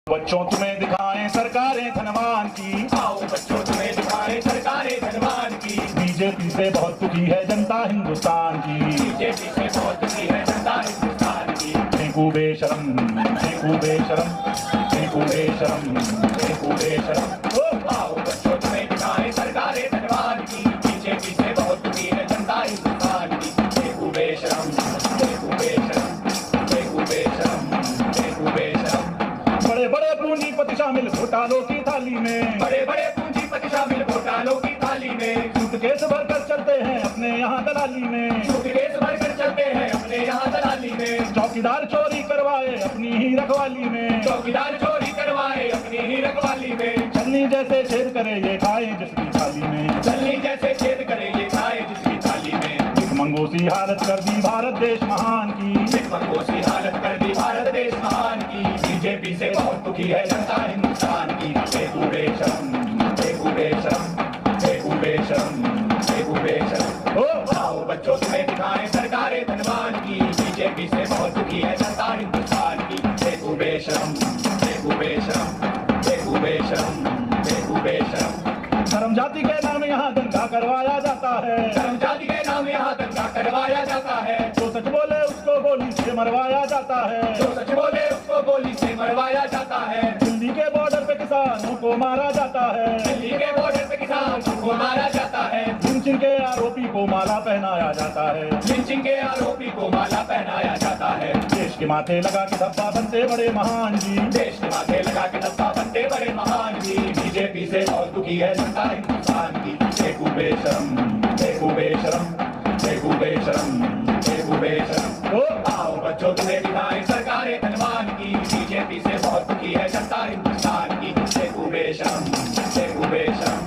बच्चों तुम्हें दिखाएं सरकारें धनवान की, आओ बच्चों तुम्हें दिखाएं सरकारें धनवान की। बीजेपी से बहुत दुखी है जनता हिंदुस्तान की, बीजेपी से बहुत दुखी है जनता हिंदुस्तान की। फेंकू बेशरम, फेंकू बेशरम, फेंकू बेशरम, फेंकू बेशरम। आओ बच्चों तुम्हें दिखाएं सरकारें धनवान की। बीजेपी से बहुत दुखी है जनता हिंदुस्तान की। फेंकू बेशरम, फेंकू बेशरम, फेंकू बेशरम, फेंकू बेशरम। बड़े बड़े पूंजीपति शामिल घोटालों की थाली में, बड़े बड़े पूंजीपति शामिल घोटालों की थाली में। सूटकेस भरकर चलते हैं अपने यहाँ दलाली में, सूटकेस भरकर चलते हैं अपने यहाँ दलाली में। चौकीदार चोरी करवाए अपनी ही रखवाली में, चौकीदार चोरी करवाए अपनी ही रखवाली में। छलनी जैसे छेद करे ये खाए जिसकी थाली में, छलनी जैसे छेद करे ये खाए जिसकी थाली में। भिखमंगों सी हालत कर दी भारत देश महान की, भिखमंगों सी हालत कर दी भारत देश महान की। बीजेपी से बहुत दुखी है जनता हिंदुस्तान की। फेंकू बेशरम, फेंकू बेशरम, फेंकू बेशरम, फेंकू बेशरम। आओ बच्चों तुम्हें दिखाएं सरकारें धनवान की। बीजेपी से बहुत दुखी है जनता हिंदुस्तान की। फेंकू बेशरम, फेंकू बेशरम, फेंकू बेशरम, फेंकू बेशरम। धर्म जाति के नाम यहाँ दंगा करवाया जाता है, धर्म जाति के नाम यहाँ दंगा करवाया जाता है। जो सच बोले उसको गोली से मरवाया जाता है, जो सच बोले उसको गोली से मरवाया जाता है। दिल्ली के बॉर्डर पे किसानों को मारा जाता है, दिल्ली के बॉर्डर पे किसानों को मारा जाता है। लिंचिंग के आरोपी को माला पहनाया जाता है, लिंचिंग के आरोपी को माला पहनाया जाता है। देश के माथे लगा के धब्बा बनते बड़े महान जी, देश के माथे लगा के धब्बा बनते बड़े महान जी। बीजेपी से बहुत दुखी है जनता हिंदुस्तान की। फेंकू बेशरम, फेंकू बेशरम, फेंकू बेशरम, फेंकू बेशरम। आओ बच्चों तुम्हें दिखाएं सरकारें धनवान की। बीजेपी से बहुत दुखी है जनता हिंदुस्तान की। फेंकू बेशरम, फेंकू बेशरम,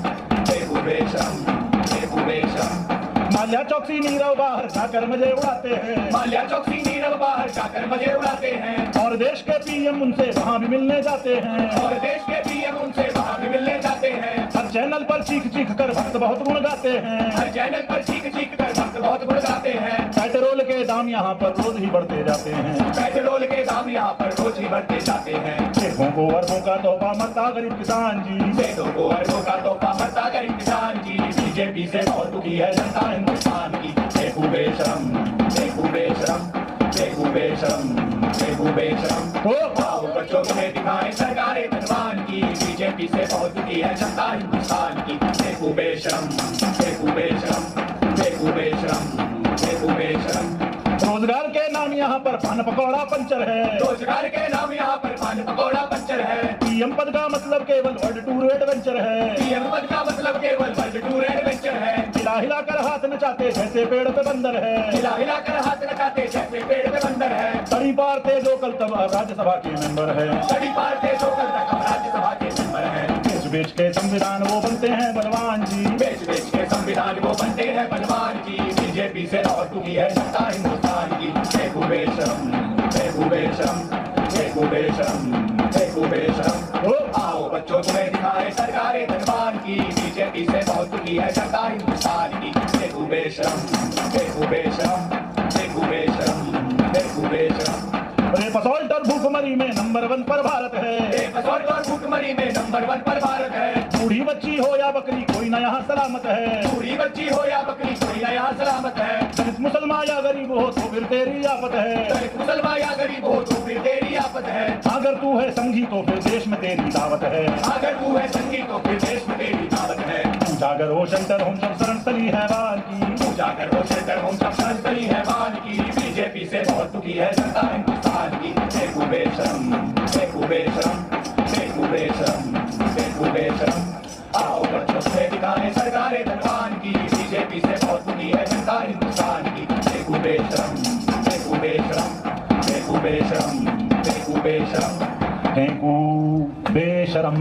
फेंकू बेशरम, फेंकू बेशरम। माल्या चौकसी नीरव बाहर जाकर मजे उड़ाते हैं, माल्या चौकसी नीरव बाहर जाकर मजे उड़ाते हैं। और देश के पीएम उनसे वहाँ भी मिलने जाते हैं, और देश के पीएम उनसे वहाँ भी मिलने जाते हैं। हर चैनल पर चीख चीख कर भक्त बहुत गुण गाते हैं, हर चैनल पर चीख चीख कर भक्त बहुत गुण गाते हैं। पेट्रोल के दाम यहाँ पर रोज ही बढ़ते जाते हैं, पेट्रोल के दाम यहाँ पर रोज ही बढ़ते जाते हैं। लाखों को अरबों का तोहफा मरता गरीब किसान जी, देशों को अरबों का तोहफा मरता गरीब किसान जी। बीजेपी से बहुत दुखी है जनता हिंदुस्तान की। फेंकू बेशरम, फेंकू बेशरम, फेंकू बेशरम, फेंकू बेशरम। आओ बच्चों तुम्हें दिखाएं सरकारें धनवान की। बीजेपी से बहुत दुखी है जनता हिंदुस्तान की। फेंकू बेशरम, फेंकू बेशरम, फेंकू बेशरम, फेंकू बेशरम। रोजगार के नाम यहाँ पर पान पकौड़ा पंचर है, रोजगार के नाम यहाँ पर पान पकौड़ा पंचर है। पीएम पद का मतलब केवल वर्ल्ड टूर एडवेंचर है, पीएम पद का मतलब केवल वर्ल्ड टूर एडवेंचर है। हिला हिला कर हाथ नचाते जैसे पेड़ पे बंदर है, हिला हिला कर हाथ नचाते जैसे पेड़ पे बंदर है। सड़ी पार थे जो कल तब राज्यसभा के मेंबर है, सड़ी पार थे जो कल तक हम राज्यसभा के मेंबर है। बेच बेच के संविधान वो बनते हैं बलवान जी, बेच बेच के संविधान वो बनते हैं बलवान जी। बीजेपी से बहुत दुखी है जनता हिंदुस्तान की। फेंकू बेशरम, फेंकू बेशरम, फेंकू बेशरम, फेंकू बेशरम। आओ बच्चों तुम्हें दिखाएं सरकारें धनवान की। बीजेपी से बहुत दुखी है जनता हिंदुस्तान की। फेंकू बेशरम, फेंकू बेशरम, फेंकू बेशरम, फेंकू बेशरम। रेपसोल्ट और भूखमरी में नंबर 1 पर भारत है, रेपसोल्ट और भूखमरी में नंबर 1 पर भारत है। बूढ़ी बच्ची हो या बकरी कोई न यहाँ सलामत है, बूढ़ी बच्ची हो या बकरी कोई न यहाँ सलामत है। दलित मुसलमान या गरीब हो तो फिर तेरी आफत है, दलित मुसलमान या गरीब हो तो फिर तेरी आफत है। अगर तू है संघी तो फिर देश में तेरी दावत है, अगर तू है संगी तो फिर देश में तेरी दावत है। उजागर हो शेल्टर होम सब शरणस्थली है वान की, उजागर हो शेल्टर होम सब शरणस्थली है वान की। बीजेपी से बहुत दुखी है जनता हिंदुस्तान की। फेंकू बेशरम, फेंकू बेशरम, फेंकू बेशरम, फेंकू बेशरम। आओ बच्चों से दिखाएं सरकारें धनवान की। बीजेपी से बहुत दुखी है जनता हिंदुस्तान की। फेंकू बेशरम, फेंकू बेशरम, फेंकू बेशरम, फेंकू बेशरम, फेंकू बेशरम।